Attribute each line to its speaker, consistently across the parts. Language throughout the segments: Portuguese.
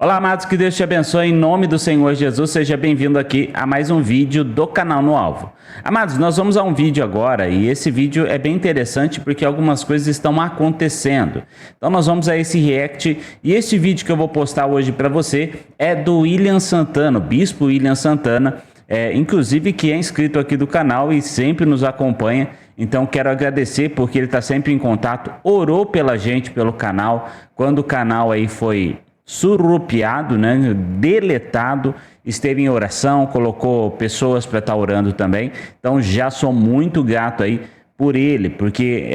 Speaker 1: Olá, amados, que Deus te abençoe em nome do Senhor Jesus. Seja bem-vindo aqui a mais um vídeo do canal No Alvo. Amados, nós vamos a um vídeo agora e esse vídeo é bem interessante porque algumas coisas estão acontecendo. Então nós vamos a esse react e este vídeo que eu vou postar hoje para você é do William Santana, o Bispo William Santana, inclusive que é inscrito aqui do canal e sempre nos acompanha. Então quero agradecer porque ele está sempre em contato, orou pela gente, pelo canal, quando o canal aí foi surrupiado, né, deletado, esteve em oração, colocou pessoas para estar orando também. Então já sou muito grato aí por ele, porque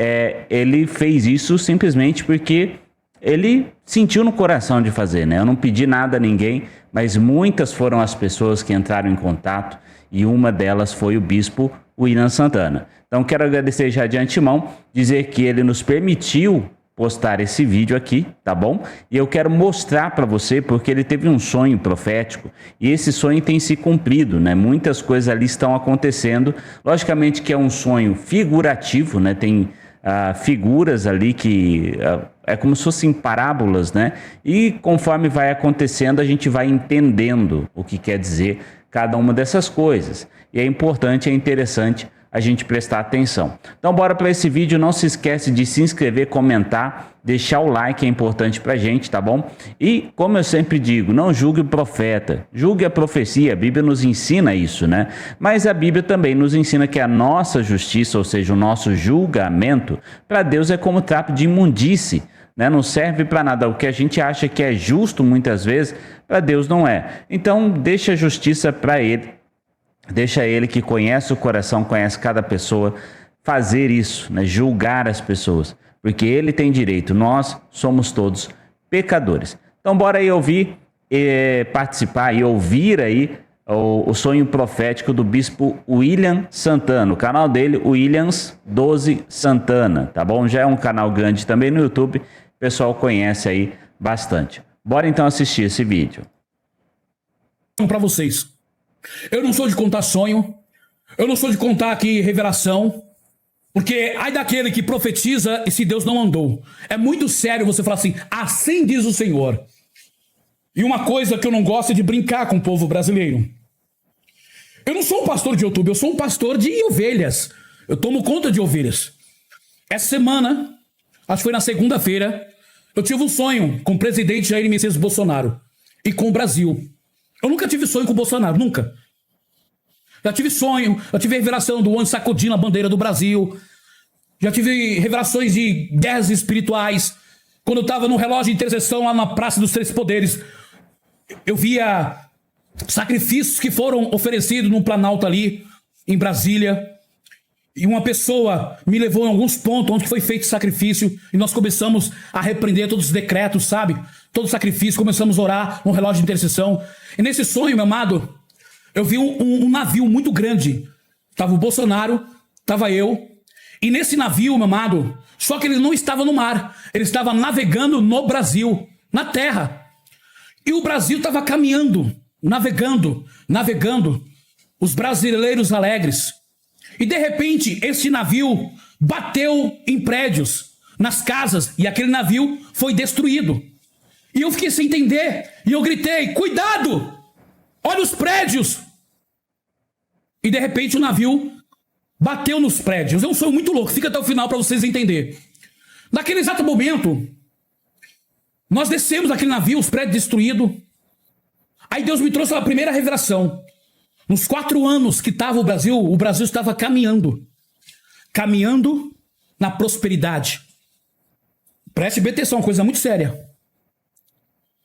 Speaker 1: ele fez isso simplesmente porque ele sentiu no coração de fazer, né? Eu não pedi nada a ninguém, mas muitas foram as pessoas que entraram em contato e uma delas foi o Bispo William Santana. Então quero agradecer já de antemão, dizer que ele nos permitiu postar esse vídeo aqui, tá bom? E eu quero mostrar para você porque ele teve um sonho profético e esse sonho tem se cumprido, né? Muitas coisas ali estão acontecendo. Logicamente que é um sonho figurativo, né? Tem figuras ali que é como se fossem parábolas, né? E conforme vai acontecendo, a gente vai entendendo o que quer dizer cada uma dessas coisas. E é importante, é interessante a gente prestar atenção. Então bora para esse vídeo, não se esquece de se inscrever, comentar, deixar o like, é importante pra gente, tá bom? E como eu sempre digo, não julgue o profeta, julgue a profecia, a Bíblia nos ensina isso, né? Mas a Bíblia também nos ensina que a nossa justiça, ou seja, o nosso julgamento, para Deus é como trapo de imundície, né? Não serve para nada. O que a gente acha que é justo muitas vezes, para Deus não é. Então deixa a justiça para Ele. Deixa ele que conhece o coração, conhece cada pessoa, fazer isso, né? Julgar as pessoas, porque ele tem direito, nós somos todos pecadores. Então bora aí ouvir, participar e ouvir aí o sonho profético do Bispo William Santana, o canal dele, Williams 12 Santana, tá bom? Já é um canal grande também no YouTube, o pessoal conhece aí bastante. Bora então assistir esse vídeo.
Speaker 2: Para vocês. Eu não sou de contar sonho, eu não sou de contar aqui revelação, porque ai daquele que profetiza e se Deus não mandou. É muito sério você falar assim diz o Senhor. E uma coisa que eu não gosto é de brincar com o povo brasileiro. Eu não sou um pastor de YouTube, eu sou um pastor de ovelhas. Eu tomo conta de ovelhas. Essa semana, acho que foi na segunda-feira, eu tive um sonho com o presidente Jair Messias Bolsonaro e com o Brasil. Eu nunca tive sonho com o Bolsonaro, nunca. Já tive sonho, já tive revelação do anjo sacudindo a bandeira do Brasil. Já tive revelações de guerras espirituais. Quando eu estava no relógio de intercessão lá na Praça dos Três Poderes, eu via sacrifícios que foram oferecidos no Planalto ali, em Brasília. E uma pessoa me levou em alguns pontos onde foi feito sacrifício e nós começamos a repreender todos os decretos, sabe? Todo sacrifício, começamos a orar no relógio de intercessão. E nesse sonho, meu amado, eu vi um navio muito grande. Tava o Bolsonaro, tava eu. E nesse navio, meu amado, só que ele não estava no mar. Ele estava navegando no Brasil, na terra. E o Brasil estava caminhando, navegando. Os brasileiros alegres. E de repente, esse navio bateu em prédios, nas casas, e aquele navio foi destruído. E eu fiquei sem entender, e eu gritei, cuidado! Olha os prédios! E de repente o navio bateu nos prédios. É um sonho muito louco, fica até o final para vocês entenderem. Naquele exato momento, nós descemos daquele navio, os prédios destruídos. Aí Deus me trouxe a primeira revelação. Nos 4 anos que estava o Brasil estava caminhando na prosperidade. Preste bem atenção, uma coisa muito séria.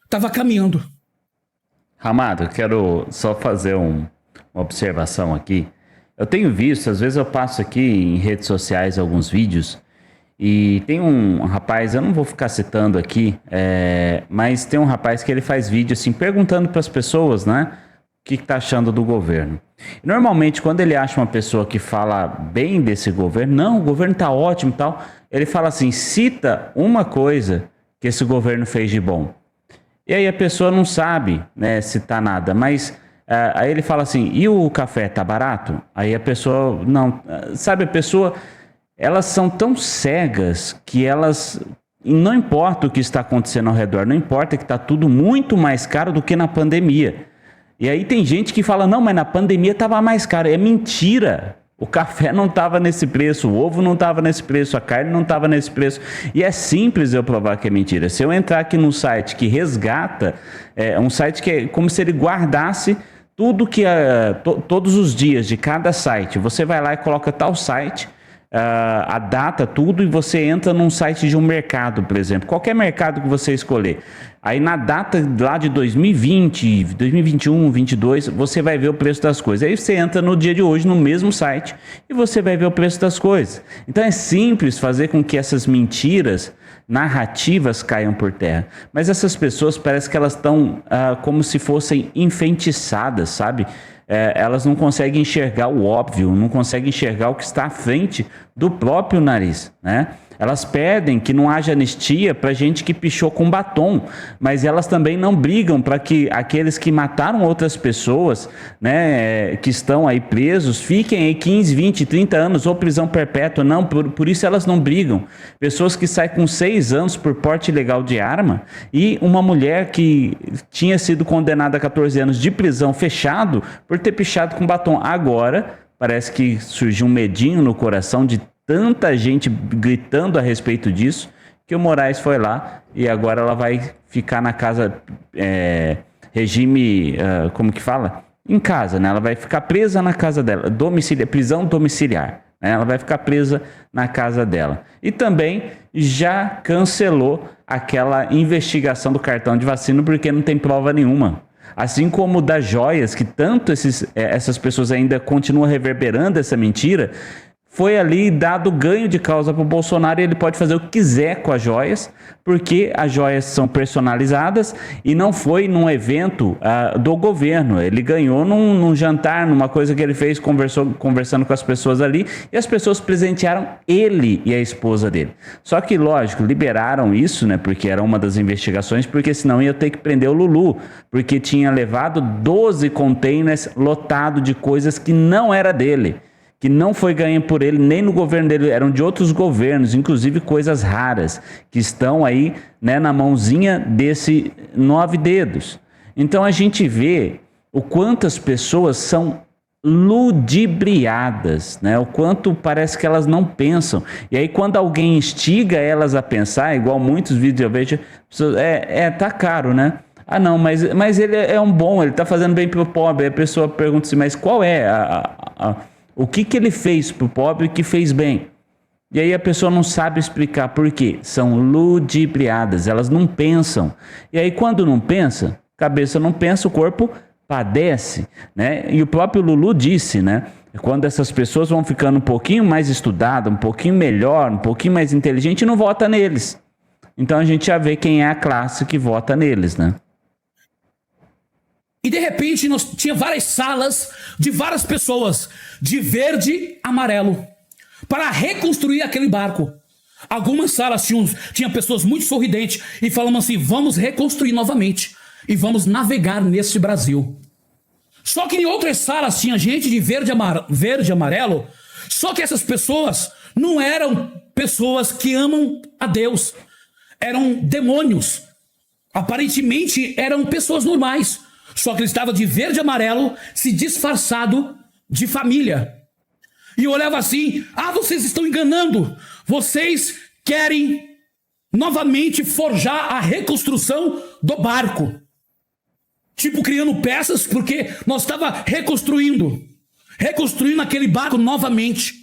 Speaker 2: Estava caminhando.
Speaker 1: Amado, eu quero só fazer uma observação aqui. Eu tenho visto, às vezes eu passo aqui em redes sociais alguns vídeos e tem um rapaz, eu não vou ficar citando aqui, mas tem um rapaz que ele faz vídeo assim, perguntando para as pessoas, né? O que está achando do governo. E normalmente, quando ele acha uma pessoa que fala bem desse governo, não, o governo está ótimo e tal, ele fala assim, cita uma coisa que esse governo fez de bom. E aí a pessoa não sabe, né, citar nada, mas aí ele fala assim, e o café tá barato? Aí a pessoa, não, sabe, a pessoa, elas são tão cegas que elas E não importa o que está acontecendo ao redor, não importa que está tudo muito mais caro do que na pandemia. E aí tem gente que fala, não, mas na pandemia estava mais caro. É mentira. O café não estava nesse preço, o ovo não estava nesse preço, a carne não estava nesse preço. E é simples eu provar que é mentira. Se eu entrar aqui num site que resgata, um site que é como se ele guardasse tudo que todos os dias de cada site. Você vai lá e coloca tal site, a data, tudo, e você entra num site de um mercado, por exemplo. Qualquer mercado que você escolher. Aí na data lá de 2020, 2021, 2022, você vai ver o preço das coisas. Aí você entra no dia de hoje no mesmo site e você vai ver o preço das coisas. Então é simples fazer com que essas mentiras narrativas caiam por terra. Mas essas pessoas parece que elas estão como se fossem enfeitiçadas, sabe? Elas não conseguem enxergar o óbvio, não conseguem enxergar o que está à frente do próprio nariz, né? Elas pedem que não haja anistia para gente que pichou com batom, mas elas também não brigam para que aqueles que mataram outras pessoas, né, que estão aí presos, fiquem aí 15, 20, 30 anos ou prisão perpétua. Não, por isso elas não brigam. Pessoas que saem com 6 anos por porte ilegal de arma e uma mulher que tinha sido condenada a 14 anos de prisão fechado por ter pichado com batom. Agora, parece que surgiu um medinho no coração de tanta gente gritando a respeito disso, que o Moraes foi lá e agora ela vai ficar na casa, regime, como que fala? Em casa, né? Ela vai ficar presa na casa dela, prisão domiciliar, né? Ela vai ficar presa na casa dela. E também já cancelou aquela investigação do cartão de vacina porque não tem prova nenhuma. Assim como das joias, que tanto essas pessoas ainda continuam reverberando essa mentira. Foi ali dado ganho de causa para o Bolsonaro e ele pode fazer o que quiser com as joias, porque as joias são personalizadas e não foi num evento do governo. Ele ganhou num jantar, numa coisa que ele fez, conversando com as pessoas ali, e as pessoas presentearam ele e a esposa dele. Só que, lógico, liberaram isso, né, porque era uma das investigações, porque senão ia ter que prender o Lulu, porque tinha levado 12 containers lotados de coisas que não era dele, que não foi ganho por ele, nem no governo dele, eram de outros governos, inclusive coisas raras, que estão aí, né, na mãozinha desse 9 dedos. Então a gente vê o quanto as pessoas são ludibriadas, né? O quanto parece que elas não pensam. E aí quando alguém instiga elas a pensar, igual muitos vídeos eu vejo, tá caro, né? Ah não, mas ele é um bom, ele tá fazendo bem pro pobre. Aí a pessoa pergunta assim, mas qual é o que ele fez para o pobre que fez bem? E aí a pessoa não sabe explicar por quê. São ludibriadas, elas não pensam. E aí quando não pensa, cabeça não pensa, o corpo padece, né? E o próprio Lulu disse, né? Quando essas pessoas vão ficando um pouquinho mais estudadas, um pouquinho melhor, um pouquinho mais inteligente, não vota neles. Então a gente já vê quem é a classe que vota neles, né?
Speaker 2: E de repente nós tinha várias salas de várias pessoas de verde e amarelo para reconstruir aquele barco. Algumas salas tinha pessoas muito sorridentes e falavam assim, vamos reconstruir novamente e vamos navegar nesse Brasil. Só que em outras salas tinha gente de verde e amarelo, só que essas pessoas não eram pessoas que amam a Deus, eram demônios. Aparentemente eram pessoas normais. Só que ele estava de verde e amarelo, se disfarçado de família. E eu olhava assim, vocês estão enganando. Vocês querem novamente forjar a reconstrução do barco. Tipo, criando peças, porque nós estávamos reconstruindo aquele barco novamente.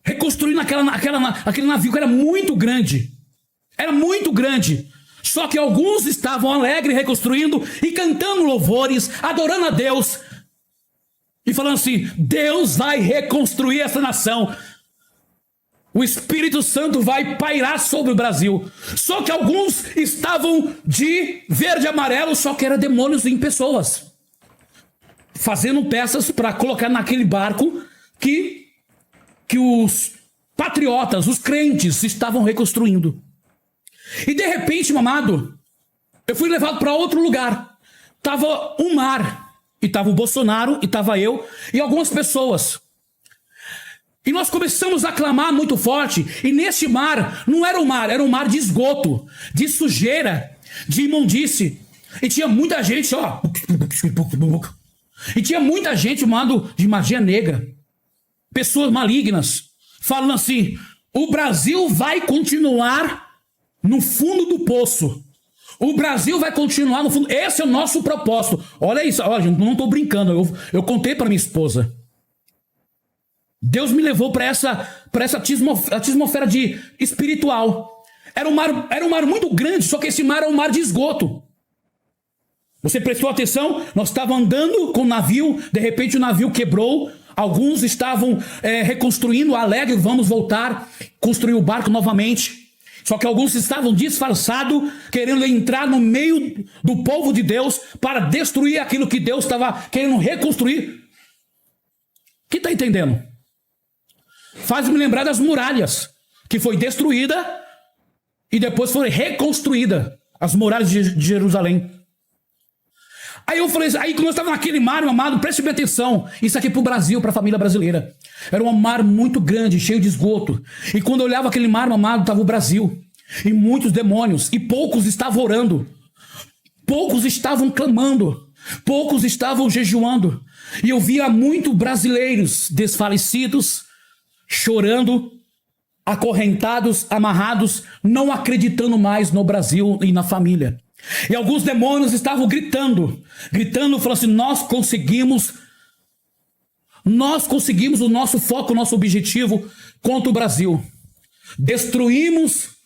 Speaker 2: Reconstruindo aquele navio que era muito grande. Era muito grande. Só que alguns estavam alegres, reconstruindo e cantando louvores, adorando a Deus. E falando assim, Deus vai reconstruir essa nação. O Espírito Santo vai pairar sobre o Brasil. Só que alguns estavam de verde e amarelo, só que eram demônios em pessoas. Fazendo peças para colocar naquele barco que os patriotas, os crentes estavam reconstruindo. E de repente, mamado, eu fui levado para outro lugar. Tava um mar, e tava o Bolsonaro, e tava eu, e algumas pessoas. E nós começamos a clamar muito forte. E neste mar, não era um mar, era um mar de esgoto, de sujeira, de imundície. E tinha muita gente, ó. E tinha muita gente chamada de magia negra. Pessoas malignas. Falando assim, o Brasil vai continuar no fundo do poço. O Brasil vai continuar no fundo. Esse é o nosso propósito. Olha isso, olha, não estou brincando. Eu contei para minha esposa. Deus me levou para essa atmosfera de espiritual. Era um mar muito grande, só que esse mar era um mar de esgoto. Você prestou atenção? Nós estávamos andando com o navio, de repente o navio quebrou. Alguns estavam reconstruindo, alegre, vamos voltar, construir o barco novamente. Só que alguns estavam disfarçados, querendo entrar no meio do povo de Deus para destruir aquilo que Deus estava querendo reconstruir. Quem está entendendo? Faz-me lembrar das muralhas, que foi destruída e depois foi reconstruída, as muralhas de Jerusalém. Aí eu falei, aí quando eu estava naquele mar, meu amado, preste bem atenção, isso aqui para o Brasil, para a família brasileira. Era um mar muito grande, cheio de esgoto. E quando eu olhava aquele mar, meu amado, estava o Brasil. E muitos demônios, e poucos estavam orando. Poucos estavam clamando. Poucos estavam jejuando. E eu via muitos brasileiros desfalecidos, chorando, acorrentados, amarrados, não acreditando mais no Brasil e na família. E alguns demônios estavam gritando, falando assim, nós conseguimos o nosso foco, o nosso objetivo contra o Brasil. Destruímos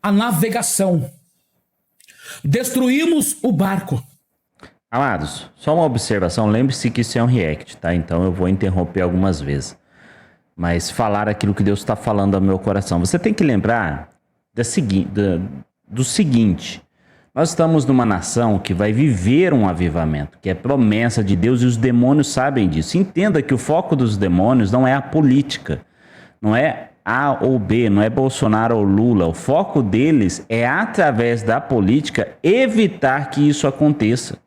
Speaker 2: a navegação. Destruímos o barco.
Speaker 1: Amados, só uma observação, lembre-se que isso é um react, tá? Então eu vou interromper algumas vezes. Mas falar aquilo que Deus está falando ao meu coração. Você tem que lembrar do seguinte. Nós estamos numa nação que vai viver um avivamento, que é promessa de Deus e os demônios sabem disso. Entenda que o foco dos demônios não é a política, não é A ou B, não é Bolsonaro ou Lula. O foco deles é, através da política, evitar que isso aconteça.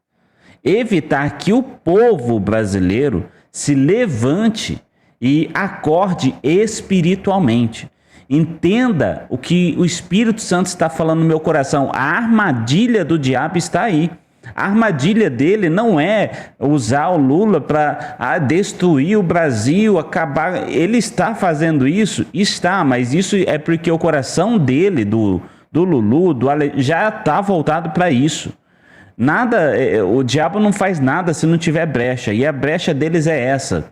Speaker 1: Evitar que o povo brasileiro se levante e acorde espiritualmente. Entenda o que o Espírito Santo está falando no meu coração. A armadilha do diabo está aí. A armadilha dele não é usar o Lula para destruir o Brasil, acabar. Ele está fazendo isso? Está, mas isso é porque o coração dele, do Lulu, já está voltado para isso. O diabo não faz nada se não tiver brecha, e a brecha deles é essa.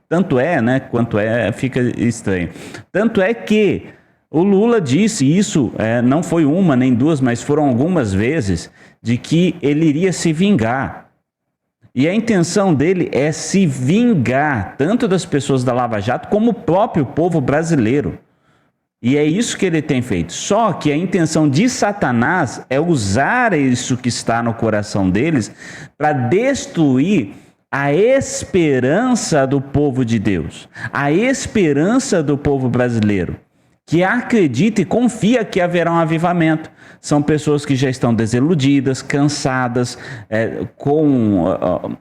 Speaker 1: Tanto é, fica estranho. Tanto é que o Lula disse isso, não foi uma nem duas, mas foram algumas vezes, de que ele iria se vingar. E a intenção dele é se vingar, tanto das pessoas da Lava Jato, como o próprio povo brasileiro. E é isso que ele tem feito. Só que a intenção de Satanás é usar isso que está no coração deles para destruir a esperança do povo de Deus, a esperança do povo brasileiro, que acredita e confia que haverá um avivamento. São pessoas que já estão desiludidas, cansadas,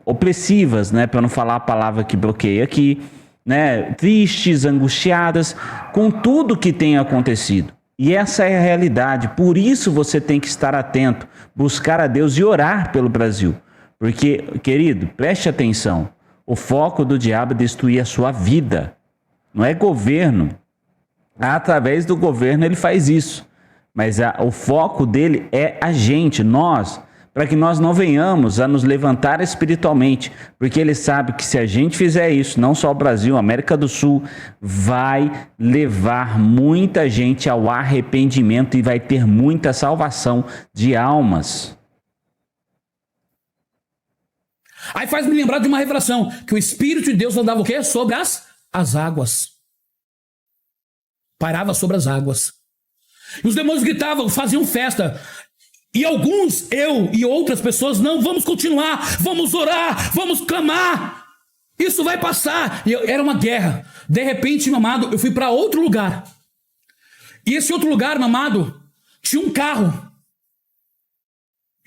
Speaker 1: opressivas, né, para não falar a palavra que bloqueia aqui, né, tristes, angustiadas, com tudo que tem acontecido. E essa é a realidade. Por isso você tem que estar atento, buscar a Deus e orar pelo Brasil. Porque, querido, preste atenção, o foco do diabo é destruir a sua vida, não é governo. Através do governo ele faz isso, mas o foco dele é a gente, nós, para que nós não venhamos a nos levantar espiritualmente, porque ele sabe que se a gente fizer isso, não só o Brasil, a América do Sul, vai levar muita gente ao arrependimento e vai ter muita salvação de almas.
Speaker 2: Aí faz me lembrar de uma revelação, que o Espírito de Deus andava o quê? Sobre as águas. Pairava sobre as águas. E os demônios gritavam, faziam festa. E alguns, eu e outras pessoas, não, vamos continuar, vamos orar, vamos clamar. Isso vai passar. E era uma guerra. De repente, meu amado, eu fui para outro lugar. E esse outro lugar, meu amado, tinha um carro.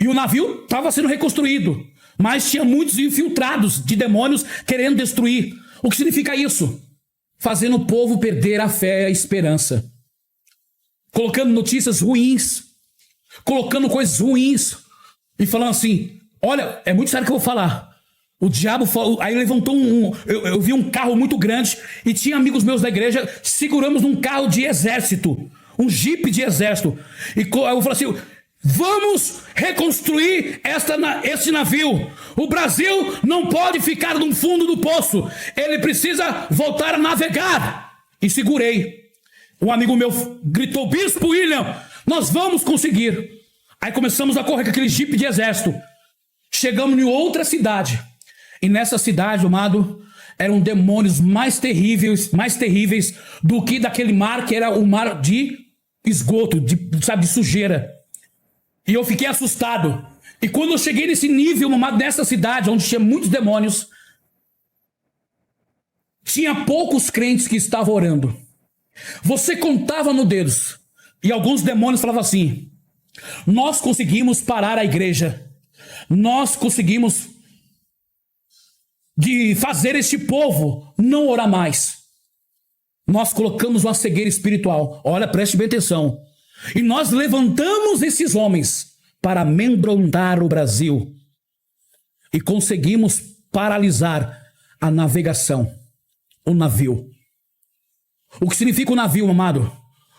Speaker 2: E o navio estava sendo reconstruído. Mas tinha muitos infiltrados de demônios querendo destruir. O que significa isso? fazendo o povo perder a fé e a esperança, colocando notícias ruins, colocando coisas ruins e falando assim, olha, é muito sério que eu vou falar. O diabo falou, aí levantou eu vi um carro muito grande e tinha amigos meus da igreja, seguramos num carro de exército, um jipe de exército. E eu falei assim, vamos reconstruir este navio. O Brasil não pode ficar no fundo do poço, ele precisa voltar a navegar. E segurei. Um amigo meu gritou, Bispo William, nós vamos conseguir. Aí começamos a correr com aquele jipe de exército. Chegamos em outra cidade. E nessa cidade, amado, eram demônios mais terríveis do que daquele mar que era o mar de esgoto, de sujeira. E eu fiquei assustado. E quando eu cheguei nesse nível, amado, nessa cidade, onde tinha muitos demônios, tinha poucos crentes que estavam orando. Você contava no dedos. E alguns demônios falavam assim, nós conseguimos parar a igreja. Nós conseguimos de fazer este povo não orar mais. Nós colocamos uma cegueira espiritual. Olha, preste bem atenção. E nós levantamos esses homens para amedrontar o Brasil. E conseguimos paralisar a navegação. O navio. O que significa o navio, meu amado?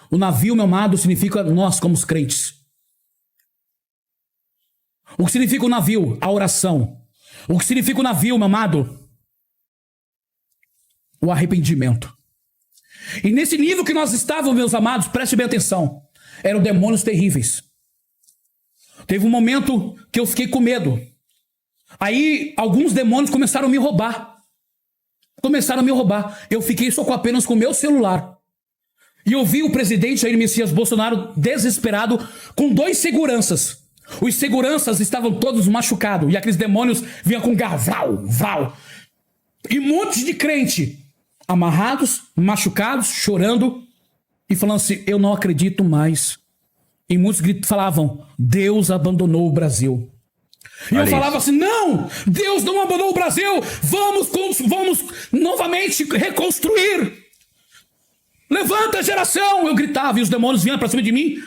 Speaker 2: O navio, meu amado, significa nós como os crentes. O que significa o navio? A oração. O que significa o navio, meu amado? O arrependimento. E nesse nível que nós estávamos, meus amados, preste bem atenção. Eram demônios terríveis. Teve um momento que eu fiquei com medo. Aí alguns demônios começaram a me roubar. Eu fiquei só apenas com o meu celular. E eu vi o presidente Jair Messias Bolsonaro desesperado com 2 seguranças. Os seguranças estavam todos machucados. E aqueles demônios vinham com garra, vral, vral. E montes de crente amarrados, machucados, chorando e falando assim, eu não acredito mais. E muitos falavam, Deus abandonou o Brasil. E eu falava assim, não, Deus não abandonou o Brasil, vamos novamente reconstruir. Levanta, geração. Eu gritava e os demônios vinham para cima de mim.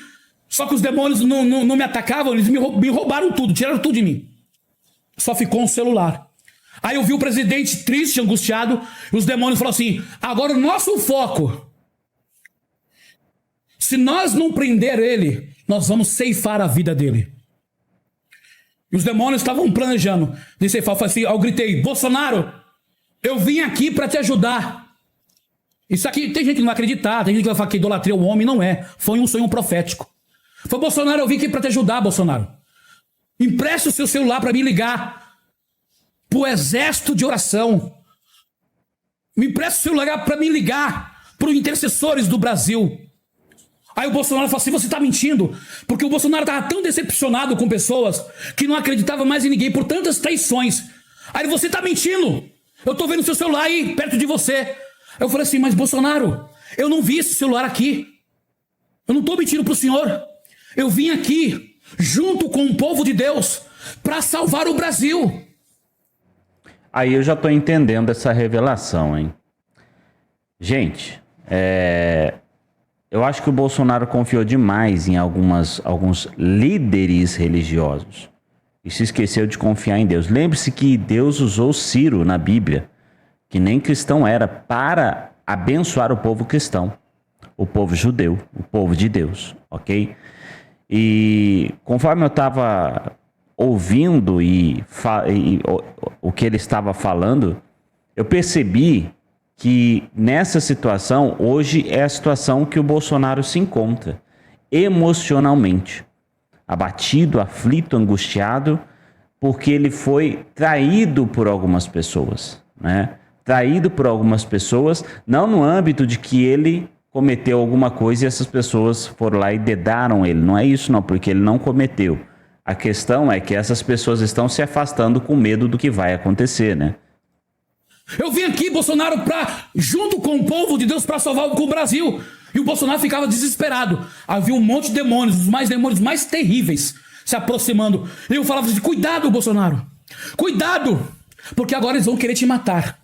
Speaker 2: Só que os demônios não me atacavam, eles me roubaram tudo, tiraram tudo de mim. Só ficou um celular. Aí eu vi o presidente triste, angustiado, e os demônios falaram assim, agora o nosso foco, se nós não prender ele, nós vamos ceifar a vida dele. E os demônios estavam planejando de ceifar. Eu gritei, Bolsonaro, eu vim aqui para te ajudar. Isso aqui, tem gente que não vai acreditar, tem gente que vai falar que idolatria o homem, não é. Foi um sonho profético. Foi, Bolsonaro, eu vim aqui para te ajudar, Bolsonaro. Empresta o seu celular para me ligar pro exército de oração. Me empresta o celular para me ligar para os intercessores do Brasil. Aí o Bolsonaro falou assim, você está mentindo. Porque o Bolsonaro estava tão decepcionado com pessoas que não acreditava mais em ninguém por tantas traições. Aí você está mentindo. Eu estou vendo o seu celular aí perto de você. Eu falei assim, mas Bolsonaro, eu não vi esse celular aqui. Eu não estou mentindo para o senhor. Eu vim aqui junto com o povo de Deus para salvar o Brasil.
Speaker 1: Aí eu já estou entendendo essa revelação, hein? Gente, eu acho que o Bolsonaro confiou demais em alguns líderes religiosos e se esqueceu de confiar em Deus. Lembre-se que Deus usou Ciro na Bíblia, que nem cristão era, para abençoar o povo cristão, o povo judeu, o povo de Deus, ok? E conforme eu estava ouvindo o que ele estava falando, eu percebi que nessa situação, hoje é a situação que o Bolsonaro se encontra, emocionalmente, abatido, aflito, angustiado, porque ele foi traído por algumas pessoas, né? Traído por algumas pessoas, não no âmbito de que ele cometeu alguma coisa e essas pessoas foram lá e dedaram ele, não é isso não, porque ele não cometeu. A questão é que essas pessoas estão se afastando com medo do que vai acontecer, né?
Speaker 2: Eu vim aqui, Bolsonaro, junto com o povo de Deus, para salvar o Brasil. E o Bolsonaro ficava desesperado. Havia um monte de demônios, os demônios mais terríveis, se aproximando. E eu falava assim, cuidado, Bolsonaro. Cuidado, porque agora eles vão querer te matar.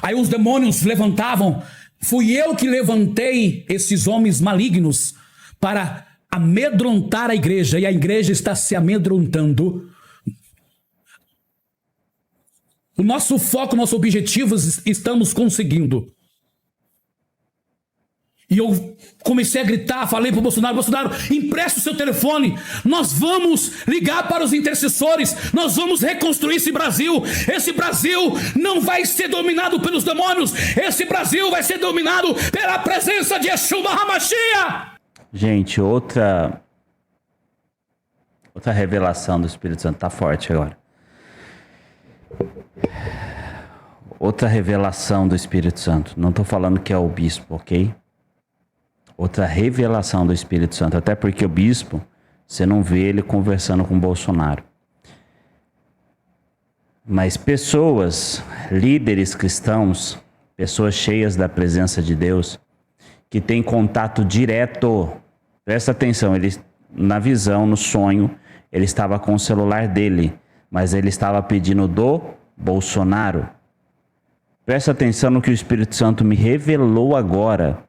Speaker 2: Aí os demônios levantavam. Fui eu que levantei esses homens malignos para amedrontar a igreja. E a igreja está se amedrontando. O nosso foco, nosso objetivo, estamos conseguindo. E eu comecei a gritar, falei para o Bolsonaro, empresta o seu telefone, nós vamos ligar para os intercessores, nós vamos reconstruir esse Brasil não vai ser dominado pelos demônios, esse Brasil vai ser dominado pela presença de Yeshua HaMashiach.
Speaker 1: Gente, outra revelação do Espírito Santo, tá forte agora. Outra revelação do Espírito Santo, não estou falando que é o bispo, ok? Outra revelação do Espírito Santo, até porque o bispo, você não vê ele conversando com o Bolsonaro. Mas pessoas, líderes cristãos, pessoas cheias da presença de Deus, que têm contato direto, presta atenção, ele, na visão, no sonho, ele estava com o celular dele, mas ele estava pedindo do Bolsonaro. Presta atenção no que o Espírito Santo me revelou agora.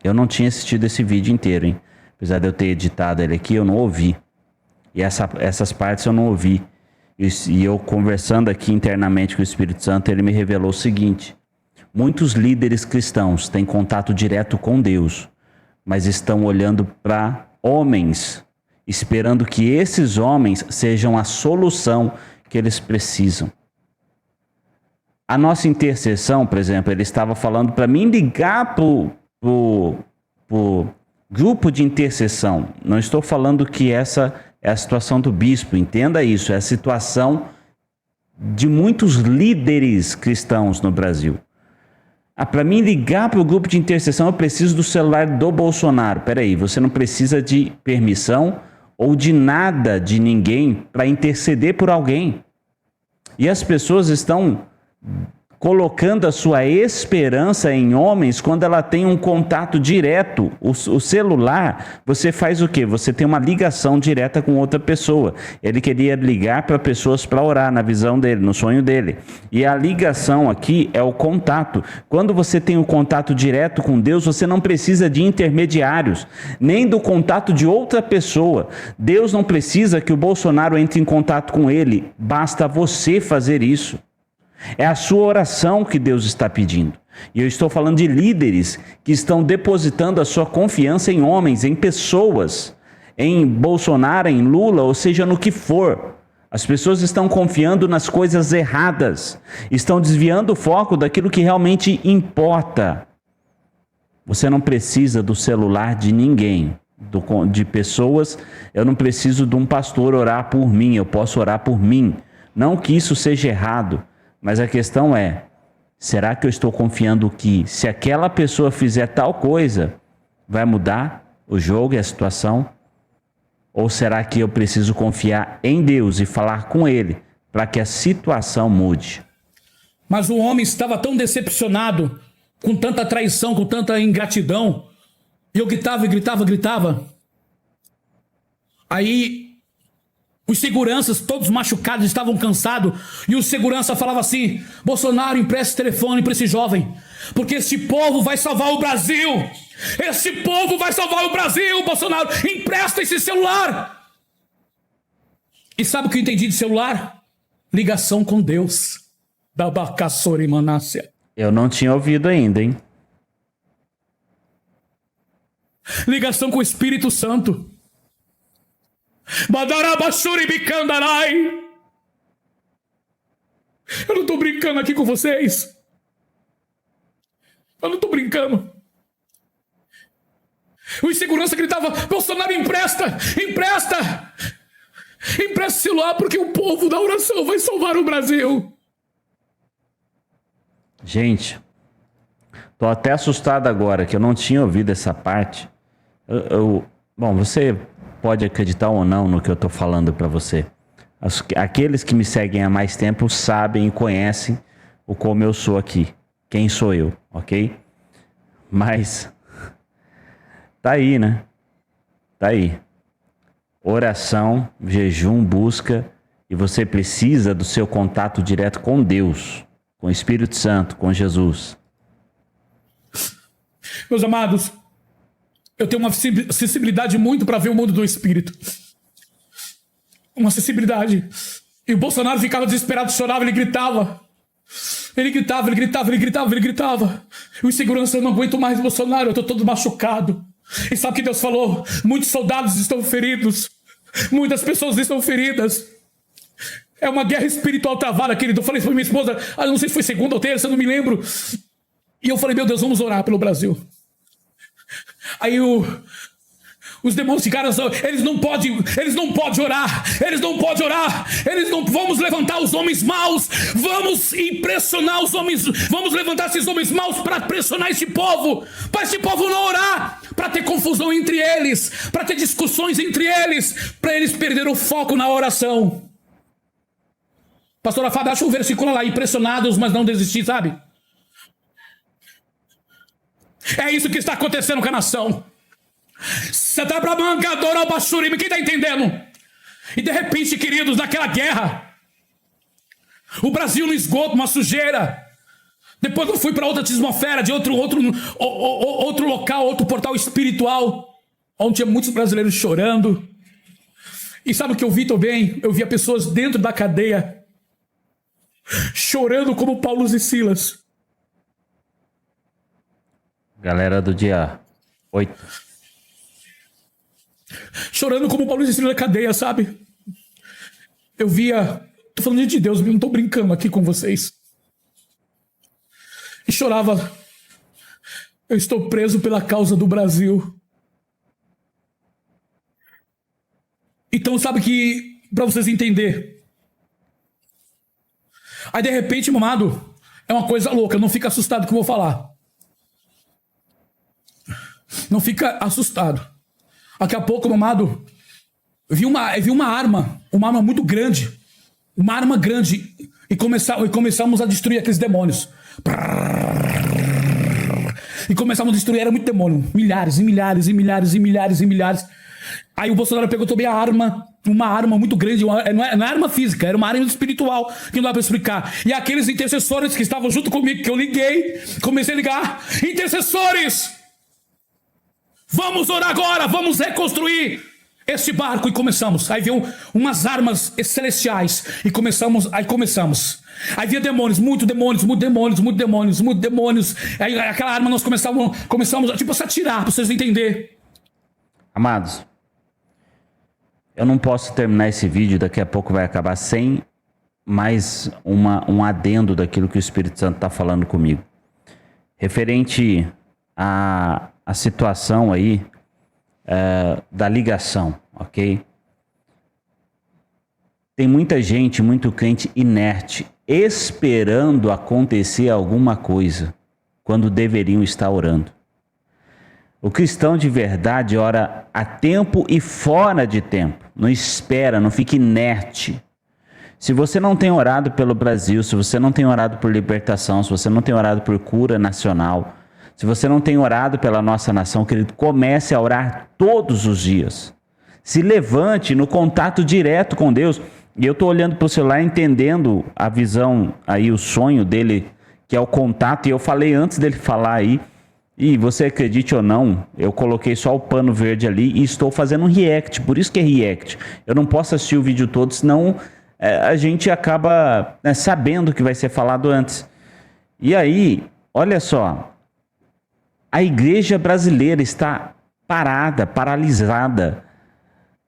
Speaker 1: Eu não tinha assistido esse vídeo inteiro, hein? Apesar de eu ter editado ele aqui, eu não ouvi. E essas partes eu não ouvi. E eu conversando aqui internamente com o Espírito Santo, ele me revelou o seguinte. Muitos líderes cristãos têm contato direto com Deus, mas estão olhando para homens, esperando que esses homens sejam a solução que eles precisam. A nossa intercessão, por exemplo, ele estava falando para mim ligar pro grupo de intercessão. Não estou falando que essa é a situação do bispo, entenda isso, é a situação de muitos líderes cristãos no Brasil. Para mim ligar para o grupo de intercessão, eu preciso do celular do Bolsonaro. Peraí, você não precisa de permissão ou de nada de ninguém para interceder por alguém. E as pessoas estão colocando a sua esperança em homens quando ela tem um contato direto. O celular, você faz o quê? Você tem uma ligação direta com outra pessoa. Ele queria ligar para pessoas para orar na visão dele, no sonho dele. E a ligação aqui é o contato. Quando você tem um contato direto com Deus, você não precisa de intermediários, nem do contato de outra pessoa. Deus não precisa que o Bolsonaro entre em contato com ele. Basta você fazer isso. É a sua oração que Deus está pedindo. E eu estou falando de líderes que estão depositando a sua confiança em homens, em pessoas, em Bolsonaro, em Lula, ou seja, no que for. As pessoas estão confiando nas coisas erradas, estão desviando o foco daquilo que realmente importa. Você não precisa do celular de ninguém, de pessoas. Eu não preciso de um pastor orar por mim, eu posso orar por mim. Não que isso seja errado. Mas a questão é, será que eu estou confiando que se aquela pessoa fizer tal coisa, vai mudar o jogo e a situação? Ou será que eu preciso confiar em Deus e falar com Ele para que a situação mude?
Speaker 2: Mas o homem estava tão decepcionado, com tanta traição, com tanta ingratidão, e eu gritava. Aí os seguranças, todos machucados, estavam cansados. E o segurança falava assim: Bolsonaro, empresta esse telefone para esse jovem, porque esse povo vai salvar o Brasil. Esse povo vai salvar o Brasil, Bolsonaro. Empresta esse celular. E sabe o que eu entendi de celular? Ligação com Deus. Da Bacassori e Manácia.
Speaker 1: Eu não tinha ouvido ainda, hein?
Speaker 2: Ligação com o Espírito Santo. Eu não estou brincando aqui com vocês. Eu não estou brincando. O segurança gritava: Bolsonaro, empresta o celular, porque o povo da oração vai salvar o Brasil.
Speaker 1: Gente, tô até assustado agora que eu não tinha ouvido essa parte. Bom, você pode acreditar ou não no que eu estou falando para você. Aqueles que me seguem há mais tempo sabem e conhecem o como eu sou aqui. Quem sou eu, ok? Mas tá aí, né? Tá aí. Oração, jejum, busca, e você precisa do seu contato direto com Deus. com o Espírito Santo, com Jesus.
Speaker 2: Meus amados, eu tenho uma sensibilidade muito para ver o mundo do Espírito. Uma sensibilidade. E o Bolsonaro ficava desesperado, chorava, ele gritava. Ele gritava, ele gritava, ele gritava, ele gritava. E os seguranças, eu não aguento mais o Bolsonaro, eu estou todo machucado. E sabe o que Deus falou? Muitos soldados estão feridos. Muitas pessoas estão feridas. É uma guerra espiritual travada, querido. Eu falei isso para minha esposa, não sei se foi segunda ou terça, não me lembro. E eu falei, meu Deus, vamos orar pelo Brasil. Aí os demônios ficaram, eles não podem orar, vamos levantar os homens maus, vamos impressionar os homens, vamos levantar esses homens maus para pressionar esse povo, para esse povo não orar, para ter confusão entre eles, para ter discussões entre eles, para eles perderem o foco na oração. Pastora Fábio, acha um versículo lá, impressionados, mas não desistir, sabe? É isso que está acontecendo com a nação. Você tá pra mancadora ao Bachurim, quem tá entendendo? E de repente, queridos, naquela guerra, o Brasil no esgoto, uma sujeira. Depois eu fui para outra atmosfera, de outro local, outro portal espiritual, onde tinha muitos brasileiros chorando. E sabe o que eu vi também? Eu via pessoas dentro da cadeia chorando como Paulo e Silas.
Speaker 1: Galera do dia 8.
Speaker 2: Chorando como Paulo e Silas na cadeia, sabe? Eu via... Tô falando de Deus, não tô brincando aqui com vocês. E chorava. Eu estou preso pela causa do Brasil. Então, sabe que... Pra vocês entenderem. Aí, de repente, meu amado, é uma coisa louca. Não fica assustado com o que eu vou falar. Não fica assustado. Daqui a pouco, meu amado, eu vi uma arma muito grande. Uma arma grande. E começamos a destruir aqueles demônios. E começamos a destruir, era muito demônio. Milhares e milhares e milhares e milhares e milhares. Aí o Bolsonaro pegou também a arma, uma arma muito grande, não é arma física, era uma arma espiritual, que não dá pra explicar. E aqueles intercessores que estavam junto comigo, que eu liguei, comecei a ligar, intercessores! Vamos orar agora, vamos reconstruir este barco. E começamos. Aí veio umas armas celestiais. E começamos. Aí via demônios, muito demônios, muito demônios, muito demônios, muito demônios. Aí aquela arma nós começamos tipo, a se atirar, para vocês entenderem.
Speaker 1: Amados, eu não posso terminar esse vídeo, daqui a pouco vai acabar sem mais um adendo daquilo que o Espírito Santo está falando comigo. Referente a situação aí da ligação, ok? Tem muita gente, muito crente inerte, esperando acontecer alguma coisa, quando deveriam estar orando. O cristão de verdade ora a tempo e fora de tempo, não espera, não fica inerte. Se você não tem orado pelo Brasil, se você não tem orado por libertação, se você não tem orado por cura nacional, se você não tem orado pela nossa nação, querido, comece a orar todos os dias. Se levante no contato direto com Deus. E eu estou olhando para o celular, entendendo a visão aí, o sonho dele, que é o contato. E eu falei antes dele falar aí, e você acredite ou não, eu coloquei só o pano verde ali e estou fazendo um react. Por isso que é react. Eu não posso assistir o vídeo todo, senão a gente acaba sabendo o que vai ser falado antes. E aí, olha só. A igreja brasileira está paralisada,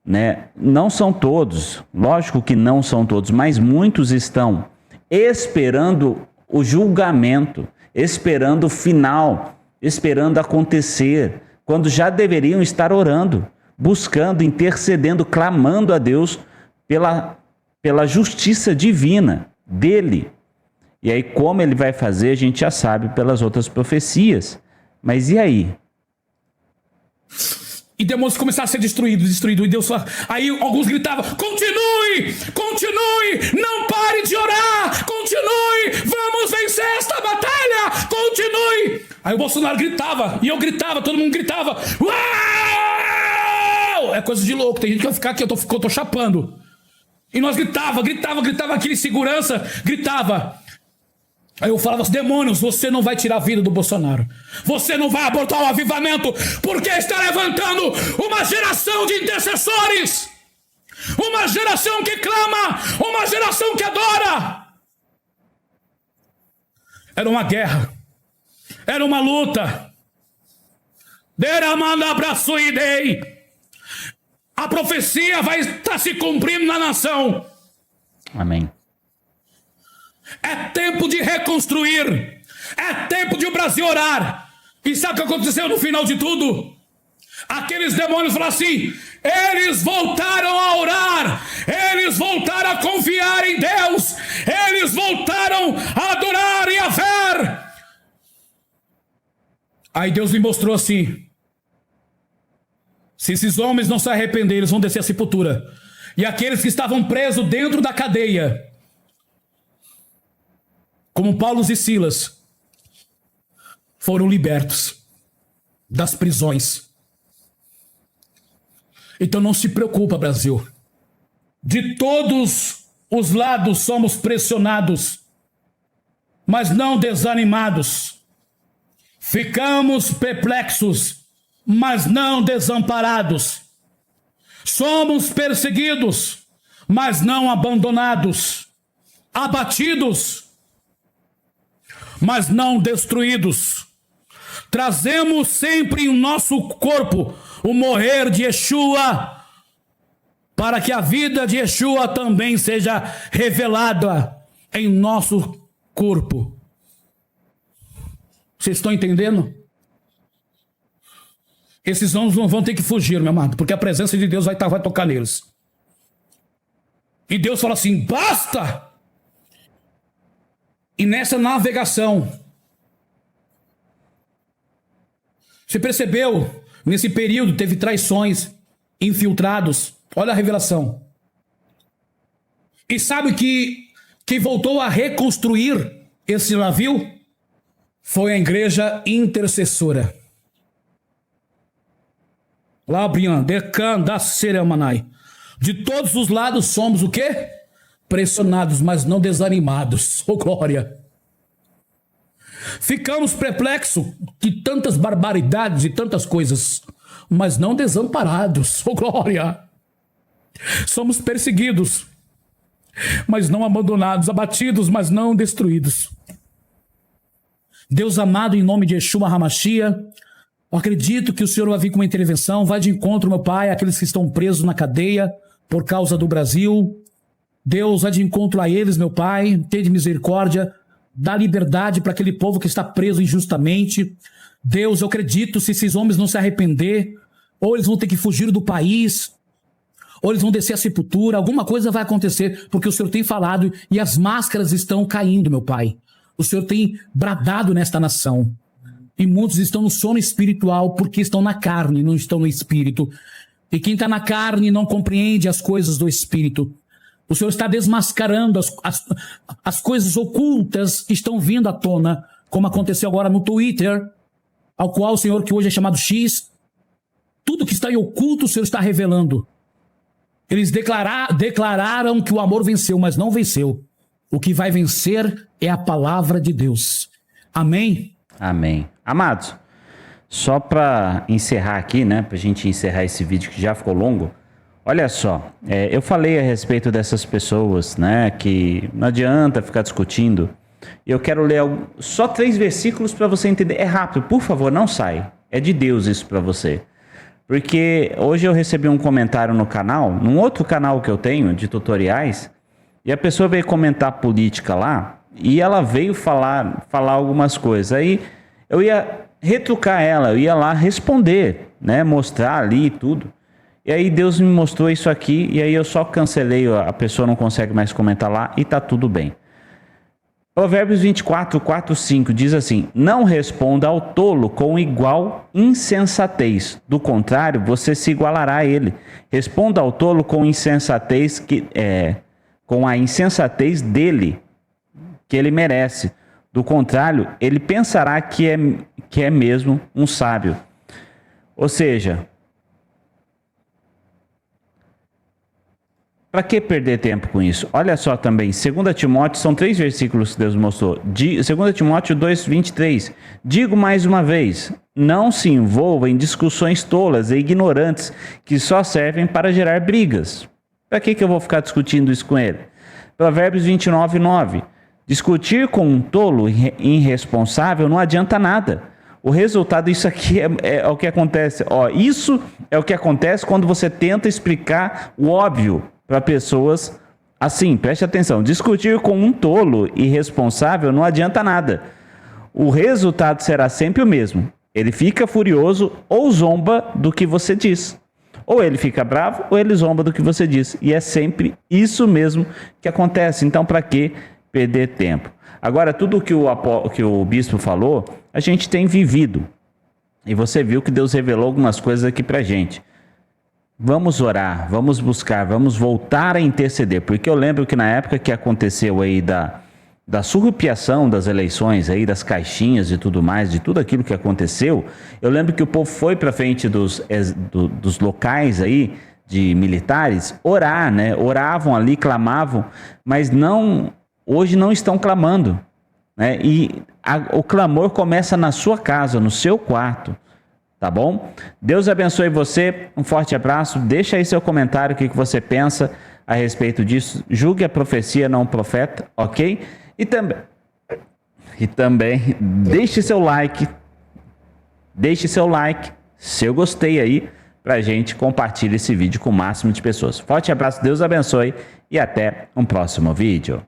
Speaker 1: né? Não são todos, lógico que não são todos, mas muitos estão esperando o julgamento, esperando o final, esperando acontecer, quando já deveriam estar orando, buscando, intercedendo, clamando a Deus pela justiça divina dele. E aí, como ele vai fazer, a gente já sabe pelas outras profecias. Mas e aí?
Speaker 2: E demônios começaram a ser destruídos. E Deus falou. Aí alguns gritavam: continue, não pare de orar, continue, vamos vencer esta batalha, continue. Aí o Bolsonaro gritava, e eu gritava, todo mundo gritava. Uau! É coisa de louco, tem gente que vai ficar aqui, eu tô chapando. E nós gritava, aquele segurança gritava. Aí eu falava assim, demônios, você não vai tirar a vida do Bolsonaro. Você não vai abortar o avivamento, porque está levantando uma geração de intercessores. Uma geração que clama, uma geração que adora. Era uma guerra. Era uma luta. A profecia vai estar se cumprindo na nação.
Speaker 1: Amém.
Speaker 2: É tempo de reconstruir. É tempo de o Brasil orar. E sabe o que aconteceu no final de tudo? Aqueles demônios falaram assim, eles voltaram a orar, eles voltaram a confiar em Deus, eles voltaram a adorar e a ver. Aí Deus me mostrou assim, se esses homens não se arrependerem, eles vão descer a sepultura. E aqueles que estavam presos dentro da cadeia, como Paulo e Silas, foram libertos das prisões. Então não se preocupa, Brasil. De todos os lados somos pressionados, mas não desanimados. Ficamos perplexos, mas não desamparados. Somos perseguidos, mas não abandonados. Abatidos, mas não destruídos. Trazemos sempre em nosso corpo o morrer de Yeshua, para que a vida de Yeshua também seja revelada em nosso corpo. Vocês estão entendendo? Esses homens não vão ter que fugir, meu amado, porque a presença de Deus vai tocar neles. E Deus fala assim, basta! E nessa navegação, você percebeu? Nesse período teve traições, infiltrados. Olha a revelação. E sabe que quem voltou a reconstruir esse navio foi a igreja intercessora. Lá, Brian, de todos os lados somos o quê? Pressionados, mas não desanimados. Oh, glória! Ficamos perplexos de tantas barbaridades e tantas coisas, mas não desamparados. Oh, glória! Somos perseguidos, mas não abandonados, abatidos, mas não destruídos. Deus amado, em nome de Yeshua HaMashiach, eu acredito que o Senhor vai vir com uma intervenção, vai de encontro, meu Pai, àqueles que estão presos na cadeia por causa do Brasil. Deus, vai de encontro a eles, meu Pai, tenha misericórdia, dá liberdade para aquele povo que está preso injustamente. Deus, eu acredito, se esses homens não se arrepender, ou eles vão ter que fugir do país, ou eles vão descer a sepultura, alguma coisa vai acontecer, porque o Senhor tem falado e as máscaras estão caindo, meu Pai. O Senhor tem bradado nesta nação. E muitos estão no sono espiritual porque estão na carne, não estão no espírito. E quem está na carne não compreende as coisas do espírito. O Senhor está desmascarando as coisas ocultas que estão vindo à tona, como aconteceu agora no Twitter, ao qual o Senhor, que hoje é chamado X, tudo que está em oculto o Senhor está revelando. Eles declararam que o amor venceu, mas não venceu. O que vai vencer é a palavra de Deus. Amém?
Speaker 1: Amém. Amados, só para encerrar aqui, né, para a gente encerrar esse vídeo que já ficou longo, olha só, eu falei a respeito dessas pessoas, né, que não adianta ficar discutindo. Eu quero ler só 3 versículos para você entender. É rápido, por favor, não sai. É de Deus isso para você. Porque hoje eu recebi um comentário no canal, num outro canal que eu tenho, de tutoriais, e a pessoa veio comentar política lá, e ela veio falar algumas coisas. Aí eu ia retrucar ela, eu ia lá responder, né, mostrar ali e tudo. E aí Deus me mostrou isso aqui, e aí eu só cancelei, a pessoa não consegue mais comentar lá, e tá tudo bem. Provérbios 24, 4, 5 diz assim: não responda ao tolo com igual insensatez, do contrário, você se igualará a ele. Responda ao tolo com insensatez com a insensatez dele, que ele merece. Do contrário, ele pensará que é mesmo um sábio. Ou seja, Para que perder tempo com isso? Olha só também, 2 Timóteo, são 3 versículos que Deus mostrou. 2 Timóteo 2:23. Digo mais uma vez, não se envolva em discussões tolas e ignorantes que só servem para gerar brigas. Para que eu vou ficar discutindo isso com ele? Provérbios 29:9. Discutir com um tolo irresponsável não adianta nada. O resultado disso aqui é o que acontece. Isso é o que acontece quando você tenta explicar o óbvio para pessoas assim. Preste atenção. Discutir com um tolo irresponsável não adianta nada. O resultado será sempre o mesmo. Ele fica furioso ou zomba do que você diz. Ou ele fica bravo ou ele zomba do que você diz. E é sempre isso mesmo que acontece. Então, para que perder tempo? Agora, tudo que o bispo falou, a gente tem vivido. E você viu que Deus revelou algumas coisas aqui pra gente. Vamos orar, vamos buscar, vamos voltar a interceder. Porque eu lembro que na época que aconteceu aí da surrupiação das eleições, aí das caixinhas e tudo mais, de tudo aquilo que aconteceu, eu lembro que o povo foi pra frente dos locais aí, de militares, orar, né? Oravam ali, clamavam, mas hoje não estão clamando, né? E o clamor começa na sua casa, no seu quarto, tá bom? Deus abençoe você, um forte abraço, deixa aí seu comentário, o que você pensa a respeito disso, julgue a profecia, não o profeta, ok? E também deixe seu like, seu gostei aí, pra gente compartilhar esse vídeo com o máximo de pessoas. Forte abraço, Deus abençoe e até um próximo vídeo.